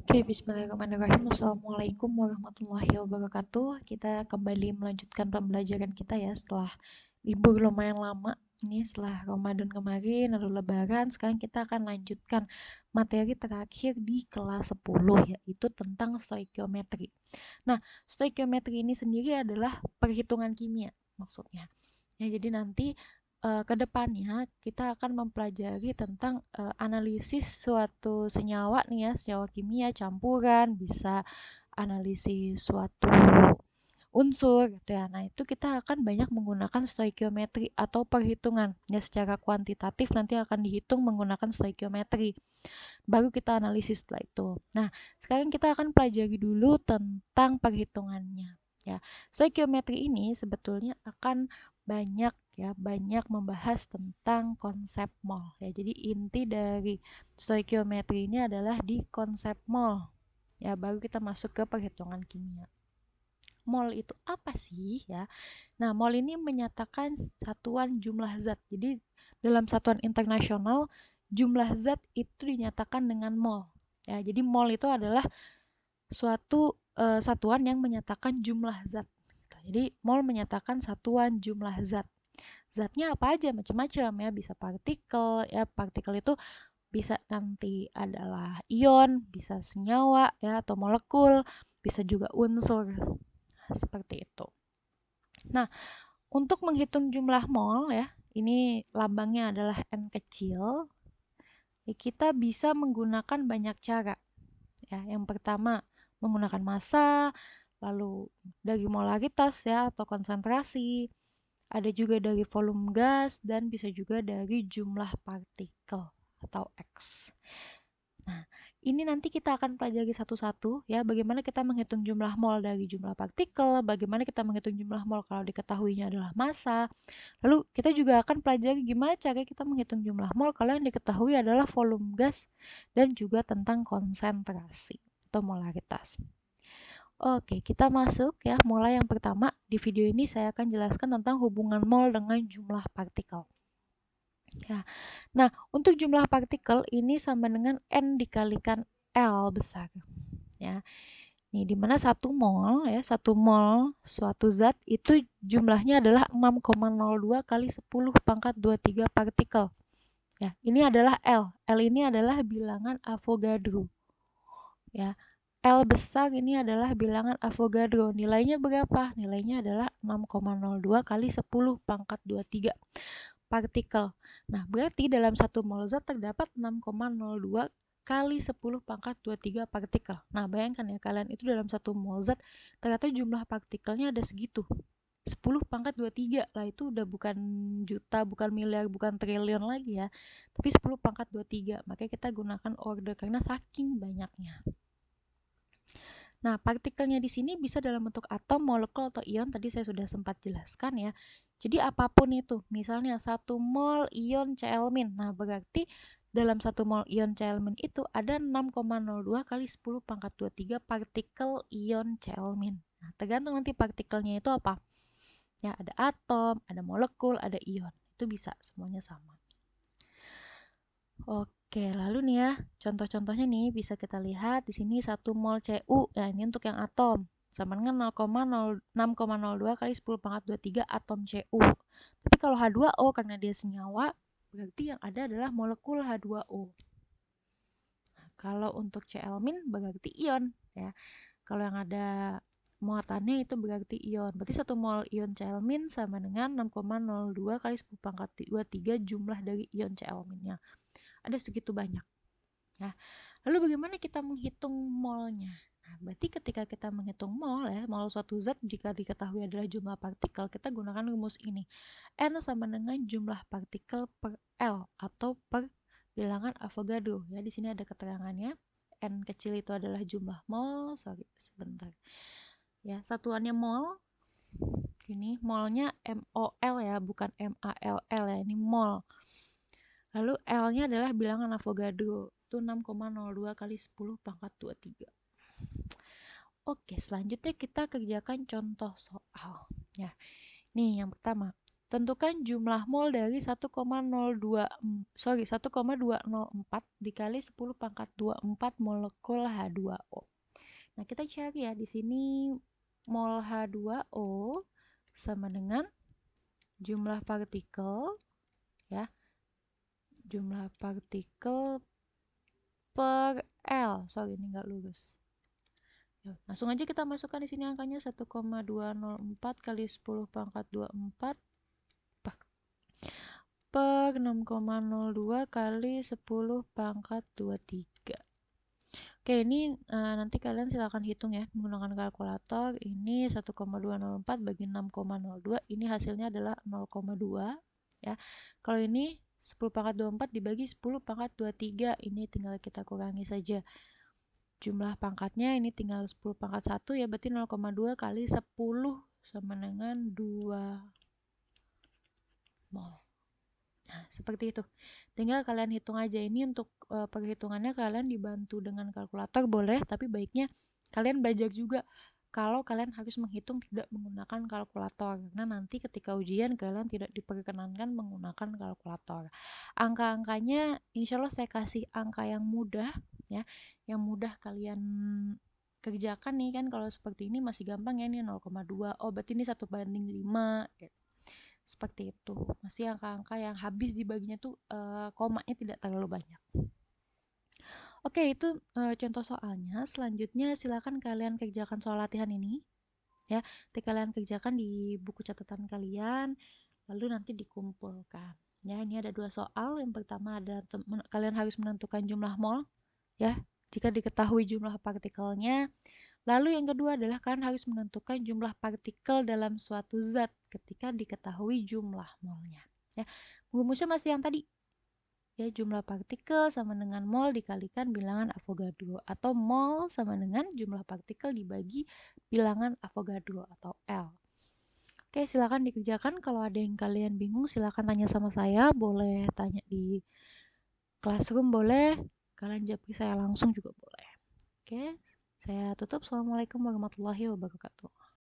Oke, bismillahirrahmanirrahim. Assalamualaikum warahmatullahi wabarakatuh. Kita kembali melanjutkan pembelajaran kita ya setelah libur lumayan lama. Ini setelah Ramadan kemarin, lalu Lebaran, sekarang kita akan lanjutkan materi terakhir di kelas 10, yaitu tentang stoikiometri. Nah, stoikiometri ini sendiri adalah perhitungan kimia maksudnya. Ya, jadi nanti ke depannya kita akan mempelajari tentang analisis suatu senyawa nih ya, senyawa kimia campuran, bisa analisis suatu unsur gitu ya. Nah, itu kita akan banyak menggunakan stoikiometri atau perhitungan. Ya, secara kuantitatif nanti akan dihitung menggunakan stoikiometri. Baru kita analisis setelah itu. Nah, sekarang kita akan pelajari dulu tentang perhitungannya. Ya, stoikiometri ini sebetulnya akan banyak membahas tentang konsep mol ya. Jadi inti dari stoikiometri ini adalah di konsep mol ya, baru kita masuk ke perhitungan kimia. Mol itu apa sih ya? Nah, mol ini menyatakan satuan jumlah zat. Jadi dalam satuan internasional jumlah zat itu dinyatakan dengan mol ya. Jadi mol itu adalah suatu satuan yang menyatakan jumlah zat. Jadi mol menyatakan satuan jumlah zat. Zatnya apa aja, macam-macam ya, bisa partikel ya, partikel itu bisa nanti adalah ion, bisa senyawa ya atau molekul, bisa juga unsur. Seperti itu. Nah, untuk menghitung jumlah mol ya, ini lambangnya adalah N kecil. Ya, kita bisa menggunakan banyak cara. Ya, yang pertama menggunakan massa, lalu dari molaritas ya atau konsentrasi, ada juga dari volume gas, dan bisa juga dari jumlah partikel atau X. Nah, ini nanti kita akan pelajari satu-satu ya, bagaimana kita menghitung jumlah mol dari jumlah partikel, bagaimana kita menghitung jumlah mol kalau diketahuinya adalah massa. Lalu kita juga akan pelajari gimana cara kita menghitung jumlah mol kalau yang diketahui adalah volume gas dan juga tentang konsentrasi atau molaritas. Oke, kita masuk ya. Mulai yang pertama, di video ini saya akan jelaskan tentang hubungan mol dengan jumlah partikel. Ya. Nah, untuk jumlah partikel ini sama dengan N dikalikan L besar. Ya. Nih, di mana 1 mol ya, 1 mol suatu zat itu jumlahnya adalah 6,02 kali 10 pangkat 23 partikel. Ya, ini adalah L. L ini adalah bilangan Avogadro. Ya. L besar ini adalah bilangan Avogadro. Nilainya berapa? Nilainya adalah 6,02 kali 10 pangkat 23 partikel. Nah, berarti dalam 1 mol zat terdapat 6,02 kali 10 pangkat 23 partikel. Nah, bayangkan ya kalian, itu dalam 1 mol zat ternyata jumlah partikelnya ada segitu. 10 pangkat 23 lah, itu udah bukan juta, bukan miliar, bukan triliun lagi ya. Tapi 10 pangkat 23. Makanya kita gunakan order karena saking banyaknya. Nah, partikelnya di sini bisa dalam bentuk atom, molekul, atau ion. Tadi saya sudah sempat jelaskan ya. Jadi apapun itu, misalnya 1 mol ion Cl-. Nah, berarti dalam 1 mol ion Cl- itu ada 6,02 kali 10 pangkat 23 partikel ion Cl-. Nah, tergantung nanti partikelnya itu apa. Ya, ada atom, ada molekul, ada ion. Itu bisa semuanya sama. Oke, lalu nih ya, contoh-contohnya nih bisa kita lihat di sini 1 mol Cu. Ya, ini untuk yang atom. Sama dengan 6,02 kali 10 pangkat 23 atom Cu. Tapi kalau H2O karena dia senyawa, berarti yang ada adalah molekul H2O. Nah, kalau untuk Cl- berarti ion ya. Kalau yang ada muatannya itu berarti ion. Berarti 1 mol ion Cl- sama dengan 6,02 kali 10 pangkat 23 jumlah dari ion Cl-nya. Ada segitu banyak ya. Lalu bagaimana kita menghitung molnya? Nah, berarti ketika kita menghitung mol ya, mol suatu zat jika diketahui adalah jumlah partikel, kita gunakan rumus ini. N sama dengan jumlah partikel per L atau per bilangan Avogadro ya. Di sini ada keterangannya. N kecil itu adalah jumlah mol. Sebentar. Ya, satuannya mol. Ini molnya MOL ya, bukan MALL ya. Ini mol. Lalu L-nya adalah bilangan Avogadro, itu 6,02 kali 10 pangkat 23. Oke, selanjutnya kita kerjakan contoh soal. Ya, nih yang pertama. Tentukan jumlah mol dari 1,204 dikali 10 pangkat 24 molekul H2O. Nah, kita cari ya di sini mol H2O sama dengan jumlah partikel ya. Jumlah partikel per L. Sorry, ini nggak lurus. Ya, langsung aja kita masukkan di sini angkanya 1,204 kali 10 pangkat 24 per 6,02 kali 10 pangkat 23. Oke, ini nanti kalian silakan hitung ya menggunakan kalkulator. Ini 1,204 bagi 6,02, ini hasilnya adalah 0,2 ya. Kalau ini 10 pangkat 24 dibagi 10 pangkat 23, ini tinggal kita kurangi saja. Jumlah pangkatnya ini tinggal 10 pangkat 1 ya, berarti 0,2 kali 10 sama dengan 2 mol. Nah, seperti itu. Tinggal kalian hitung aja. Ini untuk perhitungannya kalian dibantu dengan kalkulator boleh, tapi baiknya kalian belajar juga kalau kalian harus menghitung tidak menggunakan kalkulator, karena nanti ketika ujian kalian tidak diperkenankan menggunakan kalkulator. Angka-angkanya insya Allah saya kasih angka yang mudah ya, yang mudah kalian kerjakan nih kan. Kalau seperti ini masih gampang ya, ini 0,2, oh berarti ini 1/5 gitu. Seperti itu, masih angka-angka yang habis dibaginya tuh komanya tidak terlalu banyak. Oke, itu contoh soalnya. Selanjutnya silakan kalian kerjakan soal latihan ini ya. Nanti kalian kerjakan di buku catatan kalian, lalu nanti dikumpulkan ya. Ini ada 2 soal. Yang pertama ada kalian harus menentukan jumlah mol ya jika diketahui jumlah partikelnya. Lalu yang kedua adalah kalian harus menentukan jumlah partikel dalam suatu zat ketika diketahui jumlah molnya ya. Rumusnya masih yang tadi ya, jumlah partikel sama dengan mol dikalikan bilangan Avogadro, atau mol sama dengan jumlah partikel dibagi bilangan Avogadro atau L. Oke, silakan dikerjakan. Kalau ada yang kalian bingung silakan tanya sama saya, boleh tanya di classroom, boleh kalian japri saya langsung juga boleh. Oke, saya tutup. Assalamualaikum warahmatullahi wabarakatuh.